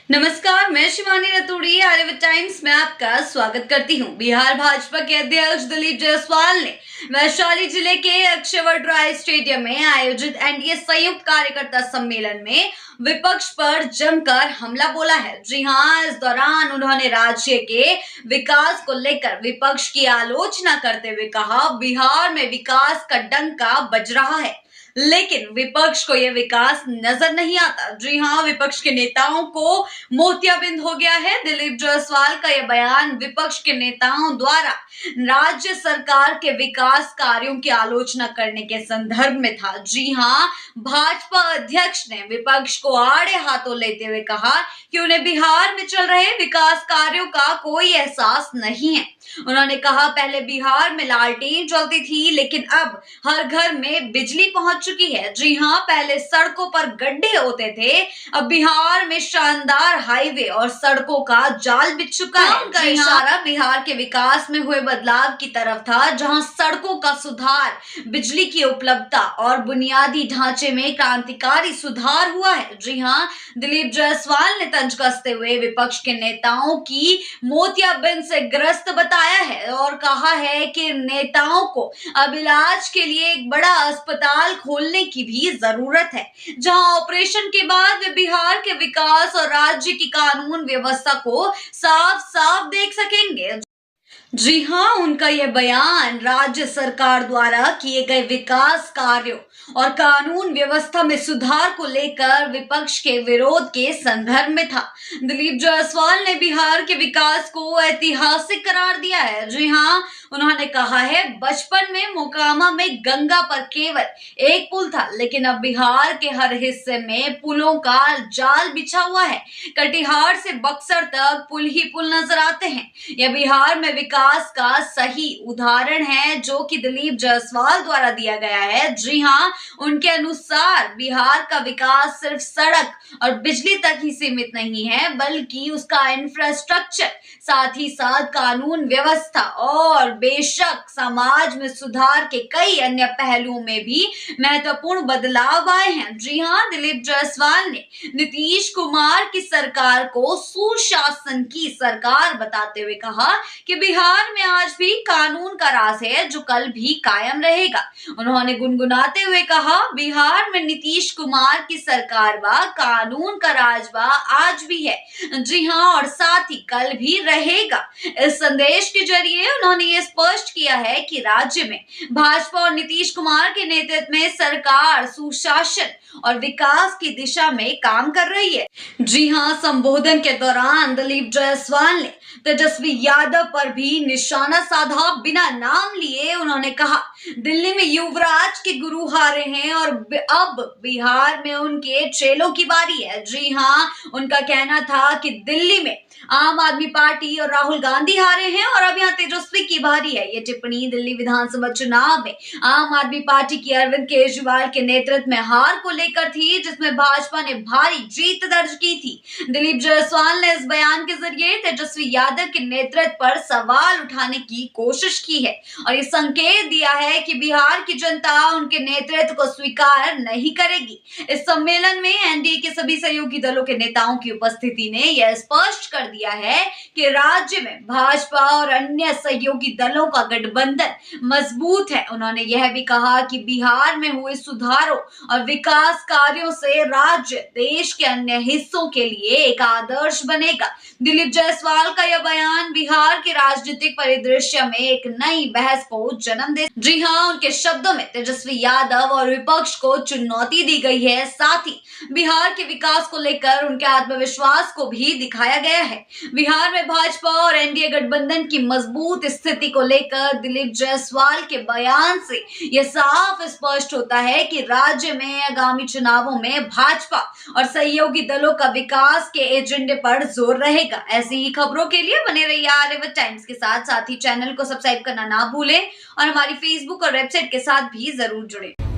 नमस्कार, मैं शिवानी रतूड़ी आर्यवत टाइम्स में आपका स्वागत करती हूं। बिहार भाजपा के अध्यक्ष दिलीप जायसवाल ने वैशाली जिले के अक्षयवट स्टेडियम में आयोजित एनडीए संयुक्त कार्यकर्ता सम्मेलन में विपक्ष पर जमकर हमला बोला है। जी हां, इस दौरान उन्होंने राज्य के विकास को लेकर विपक्ष की आलोचना करते हुए कहा, बिहार में विकास का डंका बज रहा है, लेकिन विपक्ष को यह विकास नजर नहीं आता। जी हां, विपक्ष के नेताओं को मोतियाबिंद हो गया है। दिलीप जायसवाल का यह बयान विपक्ष के नेताओं द्वारा राज्य सरकार के विकास कार्यों की आलोचना करने के संदर्भ में था। जी हां, भाजपा अध्यक्ष ने विपक्ष को आड़े हाथों लेते हुए कहा कि उन्हें बिहार में चल रहे विकास कार्यों का कोई एहसास नहीं है। उन्होंने कहा, पहले बिहार में लालटेन जलती थी, लेकिन अब हर घर में बिजली पहुंच चुकी है। जी हां, पहले सड़कों पर गड्ढे होते थे, अब बिहार में शानदार हाईवे और सड़कों का जाल बिछ चुका है। उनका इशारा बिहार के विकास में हुए बदलाव की तरफ था, जहां सड़कों का सुधार, बिजली की उपलब्धता और बुनियादी ढांचे में क्रांतिकारी सुधार हुआ है। जी हां, दिलीप जायसवाल ने तंज कसते हुए विपक्ष के नेताओं की मोतियाबिंद से ग्रस्त बताया है और कहा है कि नेताओं को अब इलाज के लिए एक बड़ा अस्पताल खोलने की भी जरूरत है, जहां ऑपरेशन के बाद वे बिहार के विकास और राज्य की कानून व्यवस्था को साफ साफ देख सकेंगे। जी हां, उनका यह बयान राज्य सरकार द्वारा किए गए विकास कार्यों और कानून व्यवस्था में सुधार को लेकर विपक्ष के विरोध के संदर्भ में था। दिलीप जायसवाल ने बिहार के विकास को ऐतिहासिक करार दिया है। जी हां, उन्होंने कहा है, बचपन में मोकामा में गंगा पर केवल एक पुल था, लेकिन अब बिहार के हर हिस्से में पुलों का जाल बिछा हुआ है। कटिहार से बक्सर तक पुल ही पुल नजर आते हैं। यह बिहार में विकास का सही उदाहरण है, जो कि दिलीप जायसवाल द्वारा दिया गया है। जी हां, उनके अनुसार बिहार का विकास सिर्फ सड़क और बिजली तक ही सीमित नहीं है, बल्कि उसका इंफ्रास्ट्रक्चर, साथ ही साथ कानून व्यवस्था और बेशक समाज में सुधार के कई अन्य पहलुओं में भी महत्वपूर्ण बदलाव आए हैं। जी हां, दिलीप जायसवाल ने नीतीश कुमार की सरकार को सुशासन की सरकार बताते हुए कहा कि बिहार में आज भी कानून का राज है, जो कल भी कायम रहेगा। उन्होंने गुनगुनाते हुए कहा, बिहार में नीतीश कुमार की सरकार बा, कानून का राज बा, आज भी है। जी हां, और साथ ही कल भी रहेगा। इस संदेश के जरिए उन्होंने ये स्पष्ट किया है कि राज्य में भाजपा और नीतीश कुमार के नेतृत्व में सरकार सुशासन और विकास की दिशा में काम कर रही है। जी हां, संबोधन के दौरान दिलीप जायसवाल ने तेजस्वी यादव पर भी निशाना साधा। बिना नाम लिए उन्होंने कहा, दिल्ली में युवराज के गुरु हारे हैं और अब बिहार में उनके चेलों की बारी है। जी हां, उनका कहना था कि दिल्ली में आम आदमी पार्टी और राहुल गांधी हारे हैं और अब यहाँ तेजस्वी की बारी है। ये टिप्पणी दिल्ली विधानसभा चुनाव में आम आदमी पार्टी की अरविंद केजरीवाल के नेतृत्व में हार को लेकर थी, जिसमें भाजपा ने भारी जीत दर्ज की थी। दिलीप जायसवाल ने इस बयान के जरिए तेजस्वी यादव के नेतृत्व पर सवाल उठाने की कोशिश की है और ये संकेत दिया है कि बिहार की जनता उनके नेतृत्व को स्वीकार नहीं करेगी। इस सम्मेलन में एनडीए के सभी सहयोगी दलों के नेताओं की उपस्थिति ने यह स्पष्ट कर दिया है कि राज्य में भाजपा और अन्य सहयोगी दलों का गठबंधन मजबूत है। उन्होंने यह भी कहा कि बिहार में हुए सुधारों और विकास कार्यों से राज्य देश के अन्य हिस्सों के लिए एक आदर्श बनेगा। दिलीप जायसवाल का यह बयान बिहार के राजनीतिक परिदृश्य में एक नई बहस को जन्म दे। जी हां, उनके शब्दों में तेजस्वी यादव और विपक्ष को चुनौती दी गई है, साथ ही बिहार के विकास को लेकर उनके आत्मविश्वास को भी दिखाया गया है। बिहार में भाजपा और एनडीए गठबंधन की मजबूत स्थिति को लेकर दिलीप जायसवाल के बयान से यह साफ स्पष्ट होता है कि राज्य में आगामी चुनावों में भाजपा और सहयोगी दलों का विकास के एजेंडे पर जोर रहेगा। ऐसी ही खबरों के लिए बने रहिए आर्यवत टाइम्स के साथ ही चैनल को सब्सक्राइब करना ना भूलें और हमारी फेसबुक और वेबसाइट के साथ भी जरूर जुड़ें।